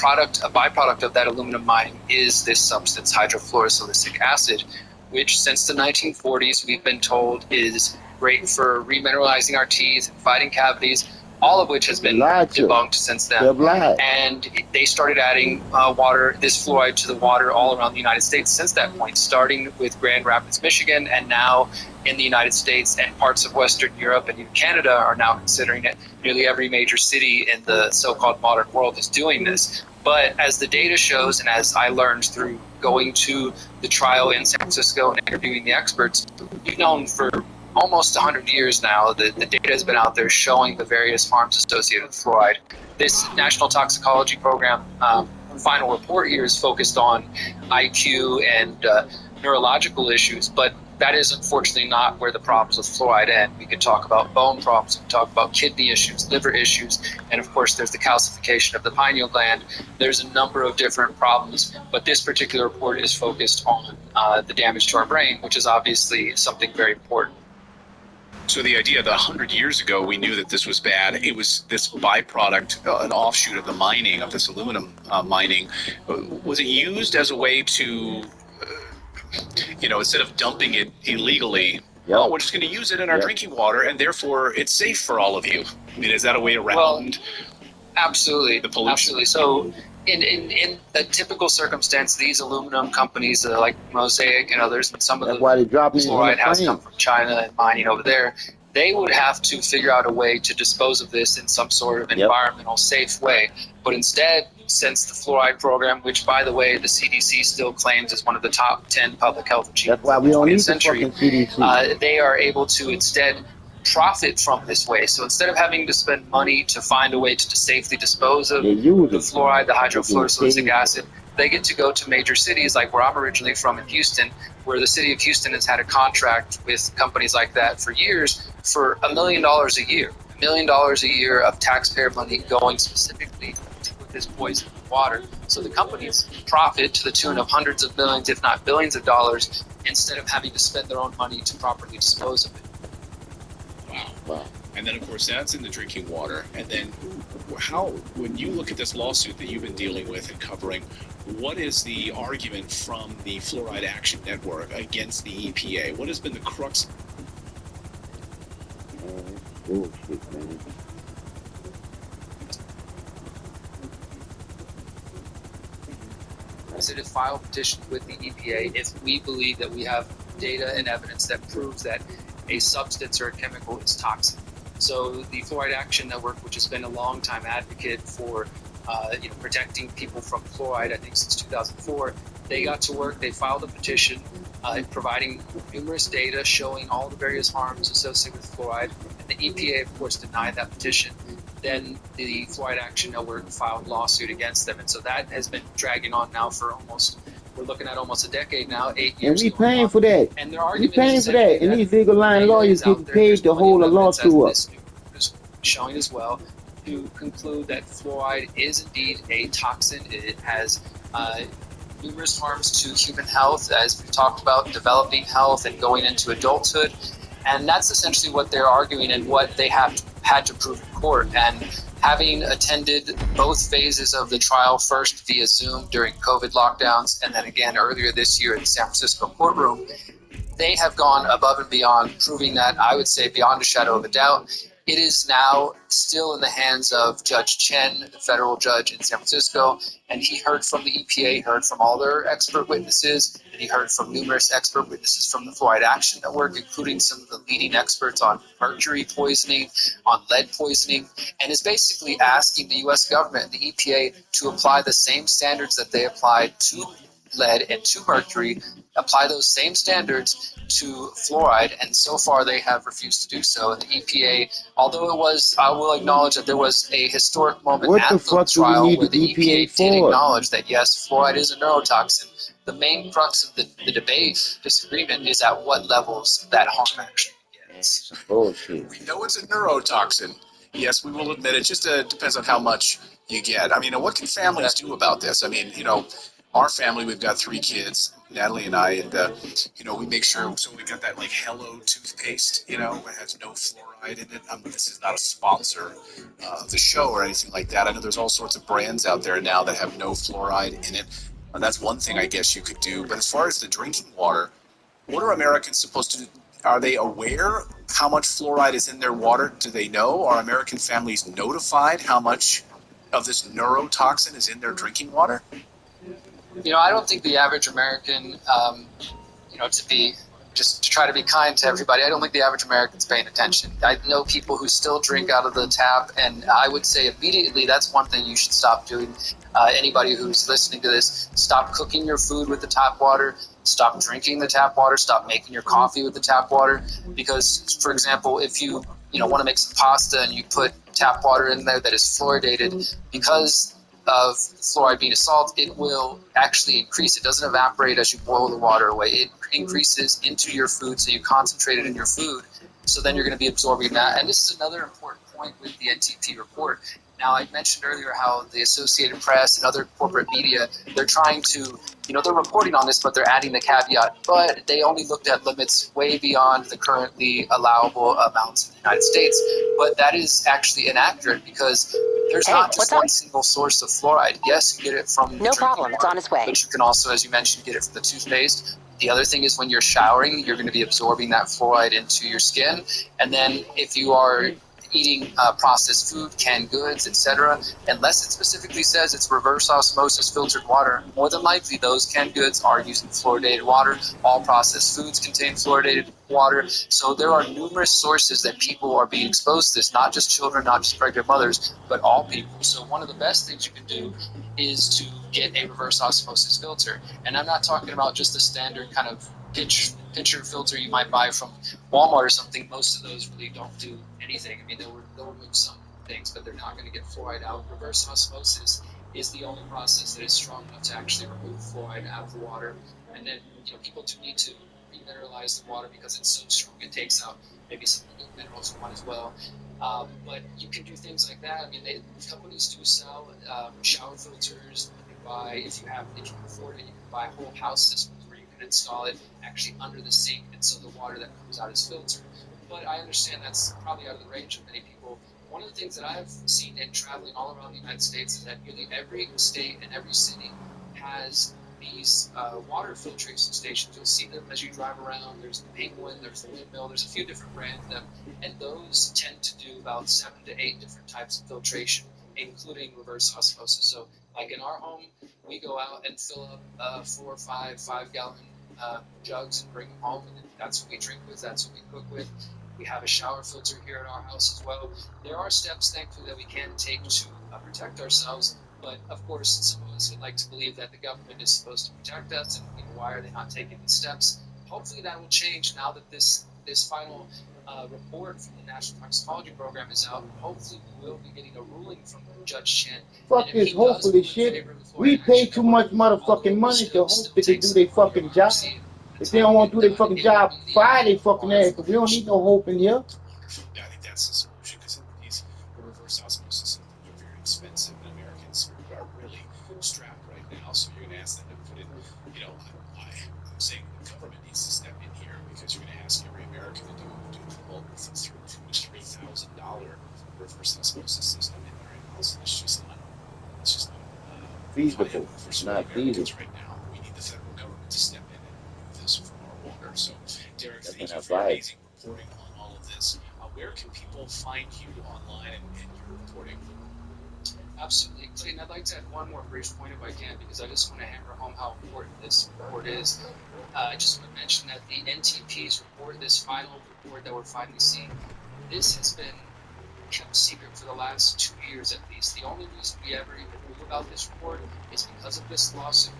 byproduct of that aluminum mining is this substance, hydrofluorosilicic acid, which since the 1940s we've been told is great for remineralizing our teeth, fighting cavities, all of which has been debunked since then. And they started adding this fluoride to the water all around the United States since that point, starting with Grand Rapids, Michigan, and now in the United States and parts of Western Europe and even Canada are now considering it. Nearly every major city in the so-called modern world is doing this. But as the data shows, and as I learned through going to the trial in San Francisco and interviewing the experts, we've known for almost 100 years now that the data has been out there showing the various harms associated with fluoride. This National Toxicology Program final report here is focused on IQ and neurological issues, but that is unfortunately not where the problems with fluoride end. We can talk about bone problems, we can talk about kidney issues, liver issues, and of course there's the calcification of the pineal gland. There's a number of different problems, but this particular report is focused on the damage to our brain, which is obviously something very important. So the idea that 100 years ago we knew that this was bad, it was this byproduct, an offshoot of the mining, of this aluminum mining. Was it used as a way to, instead of dumping it illegally, well, we're just going to use it in our drinking water and therefore it's safe for all of you? I mean, is that a way around absolutely the pollution? Absolutely. So in a typical circumstance, these aluminum companies like Mosaic and others, and some of the fluoride has come from China and mining over there, they would have to figure out a way to dispose of this in some sort of environmental safe way. But instead, since the fluoride program, which by the way the CDC still claims is one of the top 10 public health achievements of the 20th century, they are able to instead profit from this waste. So instead of having to spend money to find a way to safely dispose of the fluoride, the hydrofluorosilicic acid, they get to go to major cities like where I'm originally from in Houston, where the city of Houston has had a contract with companies like that for years for $1 million a year. $1 million a year of taxpayer money going specifically to put this poison in water. So the companies profit to the tune of hundreds of millions, if not billions of dollars, instead of having to spend their own money to properly dispose of it. Wow. And then, of course, that's in the drinking water. And then when you look at this lawsuit that you've been dealing with and covering, what is the argument from the Fluoride Action Network against the EPA? What has been the crux? Bullshit, man. To file petitions with the EPA if we believe that we have data and evidence that proves that a substance or a chemical is toxic. So the Fluoride Action Network, which has been a long-time advocate for protecting people from fluoride, I think since 2004, they got to work. They filed a petition providing numerous data showing all the various harms associated with fluoride, and the EPA, of course, denied that petition. Then the Fluoride Action Network filed a lawsuit against them, and so that has been dragging on now for we're looking at almost a decade now, 8 years. And we paying for that. And their argument paying for that. And these legal line lawyers get paid to hold a lawsuit up. Showing as well to conclude that fluoride is indeed a toxin. It has numerous harms to human health, as we've talked about, developing health and going into adulthood. And that's essentially what they're arguing and what they had to prove in court. And having attended both phases of the trial, first via Zoom during COVID lockdowns, and then again earlier this year in the San Francisco courtroom, they have gone above and beyond, proving that, I would say, beyond a shadow of a doubt. It is now still in the hands of Judge Chen, the federal judge in San Francisco, and he heard from the EPA, he heard from all their expert witnesses, and he heard from numerous expert witnesses from the Fluoride Action Network, including some of the leading experts on mercury poisoning, on lead poisoning, and is basically asking the U.S. government and the EPA to apply the same standards that they applied to lead and to mercury, apply those same standards to fluoride, and so far they have refused to do so. And the EPA, although I will acknowledge that there was a historic moment at the trial where the EPA did acknowledge that yes, fluoride is a neurotoxin. The main crux of the debate, disagreement, is at what levels that harm actually begins. Bullshit. We know it's a neurotoxin. Yes, we will admit it. Just depends on how much you get. I mean, what can families do about this? I mean, our family, we've got 3 kids, Natalie and I, and we make sure. So we got that like Hello toothpaste, it has no fluoride in it. This is not a sponsor of the show or anything like that. I know there's all sorts of brands out there now that have no fluoride in it. That's one thing I guess you could do. But as far as the drinking water, what are Americans supposed to do? Are they aware how much fluoride is in their water? Do they know? Are American families notified how much of this neurotoxin is in their drinking water? I don't think the average American, to try to be kind to everybody, I don't think the average American's paying attention. I know people who still drink out of the tap, and I would say immediately that's one thing you should stop doing. Anybody who's listening to this, stop cooking your food with the tap water, stop drinking the tap water, stop making your coffee with the tap water. Because, for example, if you want to make some pasta and you put tap water in there that is fluoridated, because of fluoride being a salt, it will actually increase. It doesn't evaporate as you boil the water away. It increases into your food, so you concentrate it in your food. So then you're going to be absorbing that. And this is another important point with the NTP report. Now, I mentioned earlier how the Associated Press and other corporate media, they're trying to, they're reporting on this, but they're adding the caveat, but they only looked at limits way beyond the currently allowable amounts in the United States. But that is actually inaccurate because there's not just one single source of fluoride. Yes, you get it from no problem, it's on its way. But you can also, as you mentioned, get it from the toothpaste. The other thing is when you're showering, you're going to be absorbing that fluoride into your skin. And then if you are eating processed food, canned goods, etc., unless it specifically says it's reverse osmosis filtered water, more than likely those canned goods are using fluoridated water. All processed foods contain fluoridated water. So there are numerous sources that people are being exposed to this, not just children, not just pregnant mothers, but all people. So one of the best things you can do is to get a reverse osmosis filter. And I'm not talking about just the standard kind of pitcher filter you might buy from Walmart or something. Most of those really don't do anything. I mean, they'll remove some things, but they're not going to get fluoride out. Reverse osmosis is the only process that is strong enough to actually remove fluoride out of the water. And then, people do need to remineralize the water because it's so strong. It takes out maybe some of the minerals in one as well. But you can do things like that. I mean, companies do sell shower filters. You can buy, if you can afford it, you can buy whole house systems where you can install it actually under the sink, and so the water that comes out is filtered. But I understand that's probably out of the range of many people. One of the things that I've seen in traveling all around the United States is that nearly every state and every city has these water filtration stations. You'll see them as you drive around. There's the Penguin, there's the Windmill, there's a few different brands of them, and those tend to do about 7 to 8 different types of filtration, including reverse osmosis. So, like in our home, we go out and fill up 4 or 5 gallon jugs and bring them home, and that's what we drink with, that's what we cook with. We have a shower filter here at our house as well. There are steps, thankfully, that we can take to protect ourselves. But of course, some of us would like to believe that the government is supposed to protect us, and why are they not taking these steps? Hopefully, that will change now that this final report from the National Toxicology Program is out. Hopefully, we will be getting a ruling from Judge Chen. Fuck this hopefully shit. We pay too much motherfucking money to hope they can do their fucking job. If they don't want to do their fucking job, fire their fucking ass, because we don't need no hope in here. Yeah, I think that's the solution, because these reverse osmosis systems are very expensive, and Americans are really strapped right now. So you're going to ask them to put in, I'm saying the government needs to step in here, because you're going to ask every American to do a $2,000 to $3,000 reverse osmosis system in their house. It's just not feasible. It's not feasible right now. We need the federal government to step in and remove this from our water. So, Derek, thank you that's for right. amazing reporting on all of this. Where can people find you online and your reporting? Absolutely. Clayton, I'd like to add one more brief point if I can, because I just want to hammer home how important this report is. I just want to mention that the NTP's report, this final report that we're finally seeing, this has been kept secret for the last 2 years at least. The only reason we ever even knew about this report is because of this lawsuit.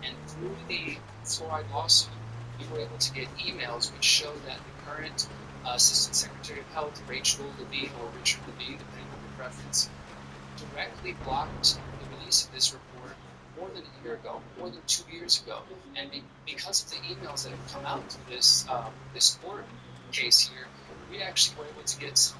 And through the fluoride lawsuit, we were able to get emails which show that the current Assistant Secretary of Health, Rachel Levine, or Richard Levine, depending on your preference, directly blocked the release of this report more than a year ago, more than 2 years ago. And because of the emails that have come out through this court case here, we actually were able to get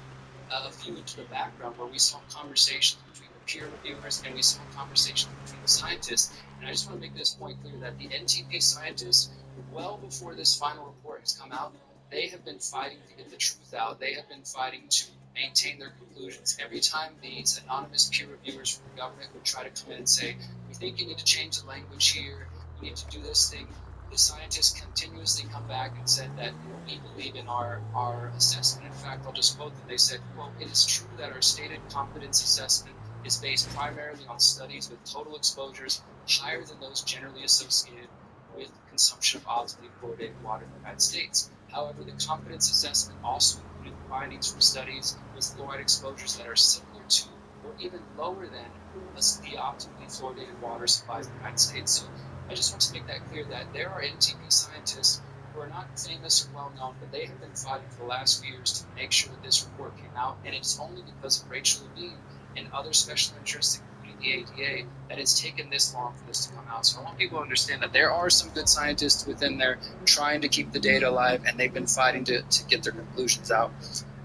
a view into the background where we saw conversations between the peer reviewers, and we saw conversations between scientists. And I just want to make this point clear that the NTP scientists, well before this final report has come out, they have been fighting to get the truth out. They have been fighting to maintain their conclusions. Every time these anonymous peer reviewers from the government would try to come in and say, we think you need to change the language here, you need to do this thing, the scientists continuously come back and said that we believe in our assessment. In fact, I'll just quote them. They said, quote, it is true that our stated competence assessment is based primarily on studies with total exposures higher than those generally associated with consumption of optimally fluoridated water in the United States. However, the competence assessment also included findings from studies with fluoride exposures that are similar to or even lower than the optimally fluoridated water supplies in the United States. So I just want to make that clear that there are NTP scientists who are not famous or well known, but they have been fighting for the last few years to make sure that this report came out, and it's only because of Rachel Levine and other special interests, including the ADA, that it's taken this long for this to come out. So I want people to understand that there are some good scientists within there trying to keep the data alive, and they've been fighting to get their conclusions out.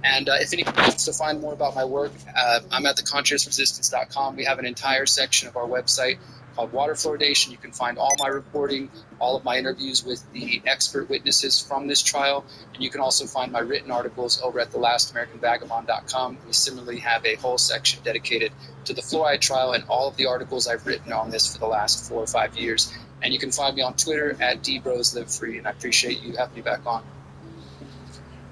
And if anyone wants to find more about my work, I'm at theconsciousresistance.com. We have an entire section of our website called Water Fluoridation. You can find all my reporting, all of my interviews with the expert witnesses from this trial, and you can also find my written articles over at thelastamericanvagabond.com. We similarly have a whole section dedicated to the fluoride trial and all of the articles I've written on this for the last 4 or 5 years. And you can find me on Twitter at dbrosLiveFree, and I appreciate you having me back on.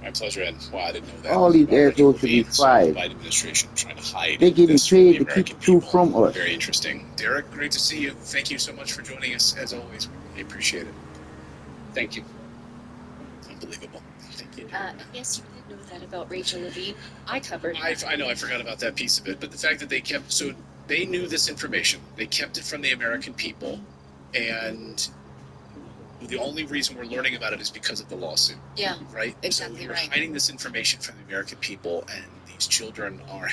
My pleasure, and wow, I didn't know that. All these assholes should be fired. Biden administration trying to hide. They getting this from paid the to keep American the truth people. from us. Very interesting. Derek, great to see you. Thank you so much for joining us, as always. We really appreciate it. Thank you. Unbelievable. Thank you. Yes, you did know that about Rachel Levine. I covered it. I know, I forgot about that piece of it, but the fact that they knew this information, they kept it from the American people, and the only reason we're learning about it is because of the lawsuit. Yeah, right? exactly So you're right. hiding this information from the American people, and these children are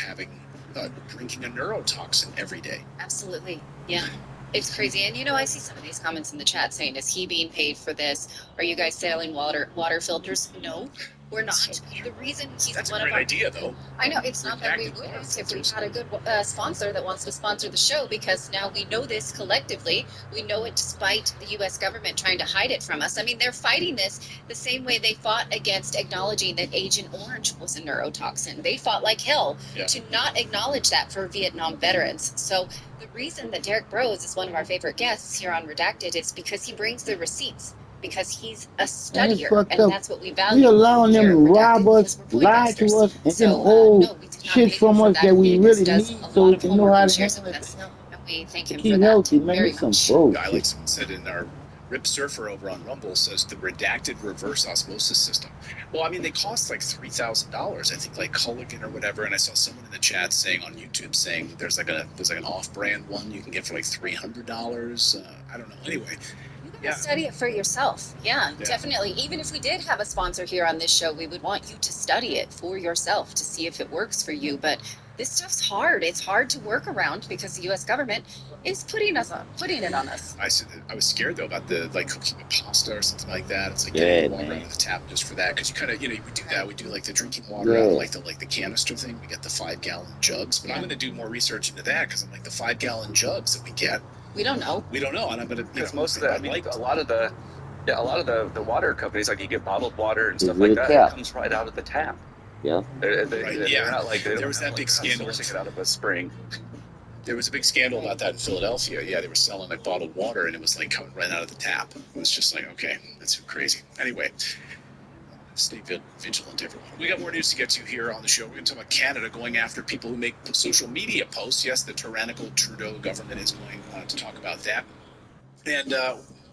drinking a neurotoxin every day. Absolutely. Yeah. It's crazy. And I see some of these comments in the chat saying, is he being paid for this? Are you guys selling water filters? No, we're not. The reason he's That's one a of great our idea, though. I know it's not that we Redacted wouldn't water if we filters. had a good sponsor that wants to sponsor the show, because now we know this collectively. We know it despite the U.S. government trying to hide it from us. I mean, they're fighting this the same way they fought against acknowledging that Agent Orange was a neurotoxin. They fought like hell to not acknowledge that for Vietnam veterans. So the reason that Derek Bros is one of our favorite guests here on Redacted is because he brings the receipts. Because he's a studier, and that's what we value. We allowing them to rob us, lie to us, and then hold shit from us that we really need so we can know how to handle it. We thank him Keep for that healthy, man. very It's some much. Guy, like bullshit. someone said in our Rip Surfer over on Rumble, says the redacted reverse osmosis system. Well, I mean, they cost like $3,000, I think, like Culligan or whatever. And I saw someone in the chat saying on YouTube saying there's like an off-brand one you can get for like $300. I don't know. Anyway. Study it for yourself. Yeah, definitely. Even if we did have a sponsor here on this show, we would want you to study it for yourself to see if it works for you. But this stuff's hard. It's hard to work around because the U.S. government is putting it on us. I was scared though about the cooking with pasta or something like that. It's like Yeah, water man. out of the tap just for that, because you kind of we do that. We do like the drinking water out of like the canister thing. We get the 5-gallon jugs, but I'm going to do more research into that, because I'm like the 5-gallon jugs that we get. We don't know. And I'm gonna because most of the a lot of the water companies, like you get bottled water and stuff like with that, tap. it comes right out of the tap. Yeah. They're Yeah. not like There was that big scandal. sourcing it out of a spring. There was a big scandal about that in Philadelphia. Yeah, they were selling like bottled water, and it was like coming right out of the tap. It was just like, okay, that's crazy. Anyway, stay vigilant, everyone. We got more news to get to here on the show. We're going to talk about Canada going after people who make social media posts. Yes, the tyrannical Trudeau government is going to talk about that. And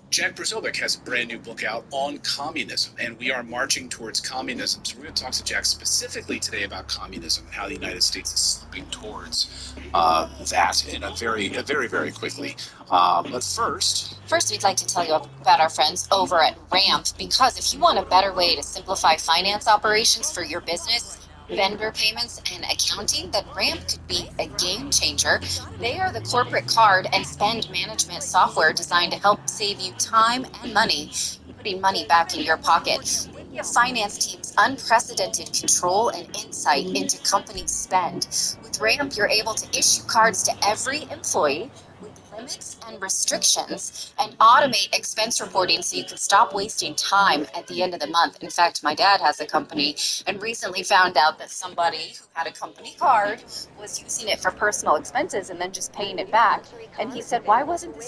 Jack Brzovic has a brand new book out on communism, and we are marching towards communism. So we're going to talk to Jack specifically today about communism and how the United States is slipping towards that in a very, very quickly. But first, We'd like to tell you about our friends over at Ramp, because if you want a better way to simplify finance operations for your business, vendor payments, and accounting, then Ramp could be a game changer. They are the corporate card and spend management software designed to help save you time and money, putting money back in your pocket. They give finance teams unprecedented control and insight into company spend. With Ramp, you're able to issue cards to every employee with limits and restrictions and automate expense reporting so you can stop wasting time at the end of the month. In fact, my dad has a company and recently found out that somebody who had a company card was using it for personal expenses and then just paying it back. And he said, why wasn't this